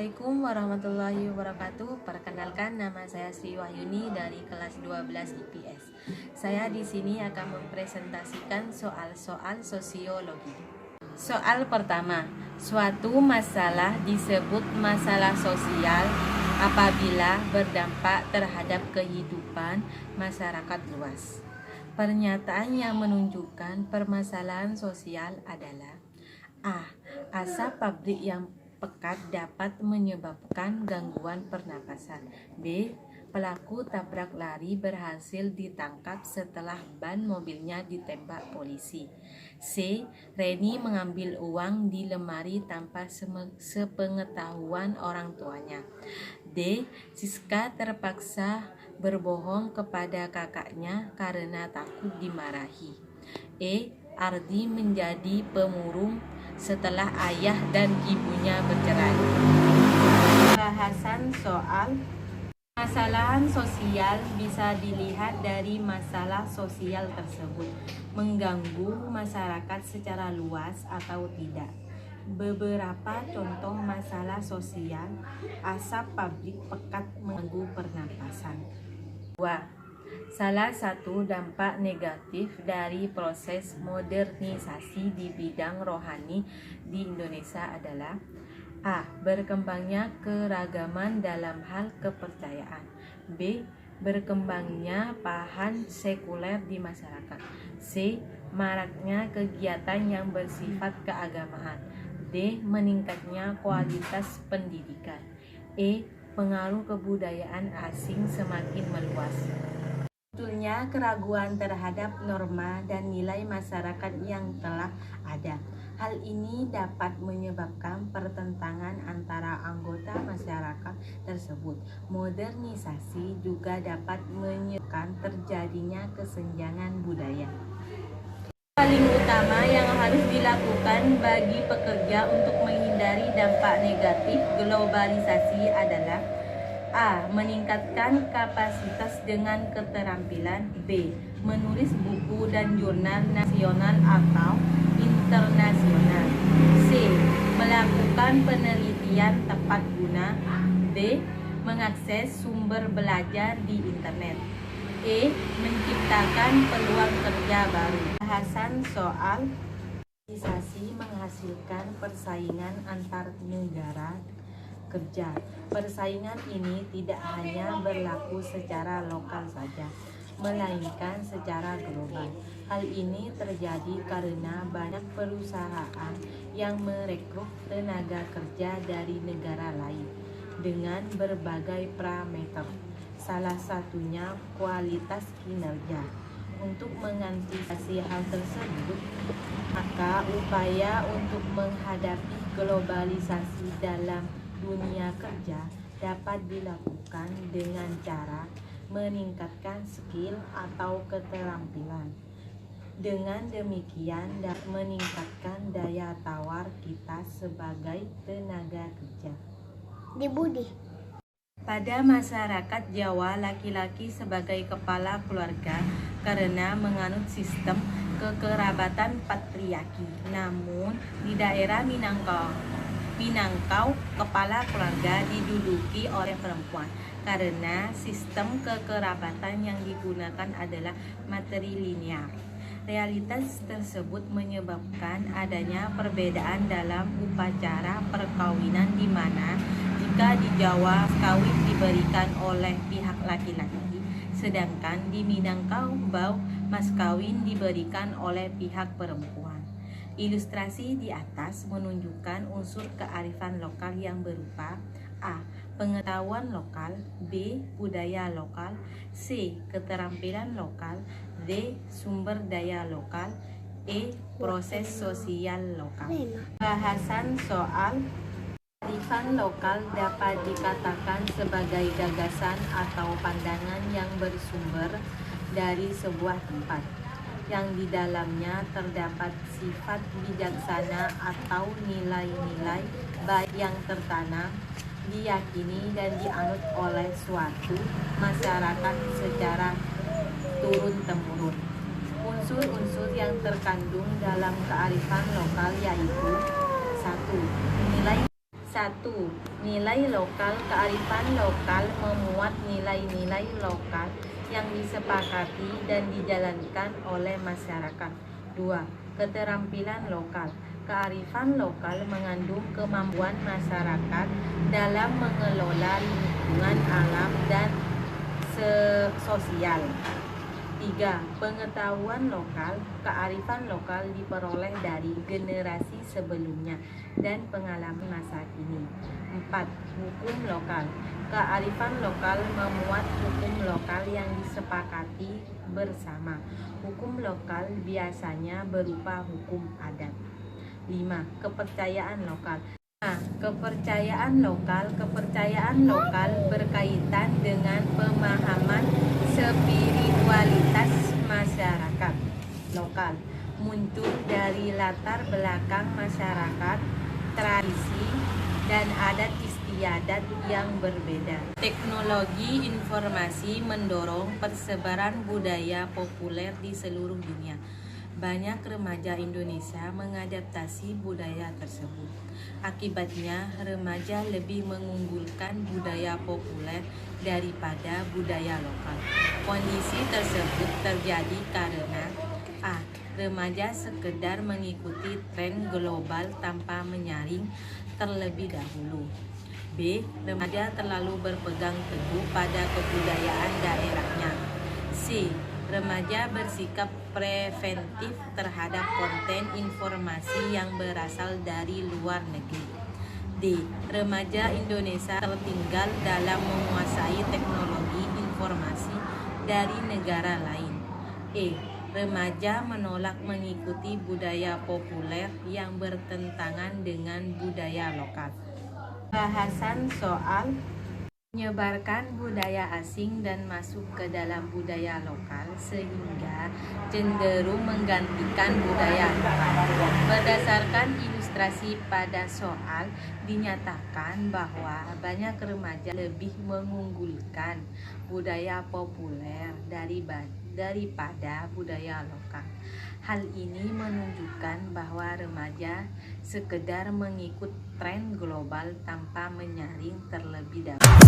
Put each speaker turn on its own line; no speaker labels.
Assalamualaikum warahmatullahi wabarakatuh. Perkenalkan, nama saya Sri Wahyuni dari kelas 12 IPS. Saya di sini akan mempresentasikan soal-soal sosiologi. Soal pertama, suatu masalah disebut masalah sosial apabila berdampak terhadap kehidupan masyarakat luas. Pernyataan yang menunjukkan permasalahan sosial adalah A. Asap pabrik yang pekat dapat menyebabkan gangguan pernapasan. B. Pelaku tabrak lari berhasil ditangkap setelah ban mobilnya ditembak polisi. C. Reni mengambil uang di lemari tanpa sepengetahuan orang tuanya. D. Siska terpaksa berbohong kepada kakaknya karena takut dimarahi. E. Ardi menjadi pemurung setelah ayah dan ibunya bercerai. Bahasan soal permasalahan sosial bisa dilihat dari masalah sosial tersebut mengganggu masyarakat secara luas atau tidak. Beberapa contoh masalah sosial: asap pabrik pekat mengganggu pernapasan. 2. Salah satu dampak negatif dari proses modernisasi di bidang rohani di Indonesia adalah A. Berkembangnya keragaman dalam hal kepercayaan. B. Berkembangnya paham sekuler di masyarakat. C. Maraknya kegiatan yang bersifat keagamaan. D. Meningkatnya kualitas pendidikan. E. Pengaruh kebudayaan asing semakin meluas. Munculnya keraguan terhadap norma dan nilai masyarakat yang telah ada. Hal ini dapat menyebabkan pertentangan antara anggota masyarakat tersebut. Modernisasi juga dapat menyebabkan terjadinya kesenjangan budaya. Paling utama yang harus dilakukan bagi pekerja untuk menghindari dampak negatif globalisasi adalah A. Meningkatkan kapasitas dengan keterampilan. B. Menulis buku dan jurnal nasional atau internasional. C. Melakukan penelitian tepat guna. D. Mengakses sumber belajar di internet. E. Menciptakan peluang kerja baru. Bahasan soal globalisasi menghasilkan persaingan antar negara kerja. Persaingan ini tidak hanya berlaku secara lokal saja, melainkan secara global. Hal ini terjadi karena banyak perusahaan yang merekrut tenaga kerja dari negara lain dengan berbagai parameter, salah satunya kualitas kinerja. Untuk mengantisipasi hal tersebut, maka upaya untuk menghadapi globalisasi dalam dunia kerja dapat dilakukan dengan cara meningkatkan skill atau keterampilan. Dengan demikian dapat meningkatkan daya tawar kita sebagai tenaga kerja. Pada masyarakat Jawa, laki-laki sebagai kepala keluarga karena menganut sistem kekerabatan patriarki. Namun di daerah Minangkau, kepala keluarga diduduki oleh perempuan karena sistem kekerabatan yang digunakan adalah matrilinear. Realitas tersebut menyebabkan adanya perbedaan dalam upacara perkawinan, di mana jika di Jawa kawin diberikan oleh pihak laki-laki, sedangkan di Minangkau mas kawin diberikan oleh pihak perempuan. Ilustrasi di atas menunjukkan unsur kearifan lokal yang berupa A. Pengetahuan lokal. B. Budaya lokal. C. Keterampilan lokal. D. Sumber daya lokal. E. Proses sosial lokal. Bahasan soal kearifan lokal dapat dikatakan sebagai gagasan atau pandangan yang bersumber dari sebuah tempat, yang di dalamnya terdapat sifat bijaksana atau nilai-nilai baik yang tertanam, diyakini dan dianut oleh suatu masyarakat secara turun-temurun. Unsur-unsur yang terkandung dalam kearifan lokal yaitu 1. Nilai 1. Nilai lokal. Kearifan lokal memuat nilai-nilai lokal yang disepakati dan dijalankan oleh masyarakat. 2. Keterampilan lokal. Kearifan lokal mengandung kemampuan masyarakat dalam mengelola lingkungan alam dan sosial. 3. Pengetahuan lokal. Kearifan lokal diperoleh dari generasi sebelumnya dan pengalaman masa kini. 4. Hukum lokal. Kearifan lokal memuat hukum lokal yang disepakati bersama. Hukum lokal biasanya berupa hukum adat. 5. Kepercayaan lokal. Kepercayaan lokal berkaitan dengan pemahaman spiritualitas masyarakat lokal, muncul dari latar belakang masyarakat, tradisi, dan adat istiadat yang berbeda. Teknologi informasi mendorong persebaran budaya populer di seluruh dunia. Banyak remaja Indonesia mengadaptasi budaya tersebut. Akibatnya, remaja lebih mengunggulkan budaya populer daripada budaya lokal. Kondisi tersebut terjadi karena A. Remaja sekedar mengikuti tren global tanpa menyaring terlebih dahulu. B. Remaja terlalu berpegang teguh pada kebudayaan daerahnya. C. Remaja bersikap preventif terhadap konten informasi yang berasal dari luar negeri. D. Remaja Indonesia tertinggal dalam menguasai teknologi informasi dari negara lain. E. Remaja menolak mengikuti budaya populer yang bertentangan dengan budaya lokal. Bahasan soal menyebarkan budaya asing dan masuk ke dalam budaya lokal sehingga cenderung menggantikan budaya lokal. Berdasarkan ilustrasi pada soal, dinyatakan bahwa banyak remaja lebih mengunggulkan budaya populer daripada budaya lokal. Hal ini menunjukkan bahwa remaja sekedar mengikut tren global tanpa menyaring terlebih dahulu.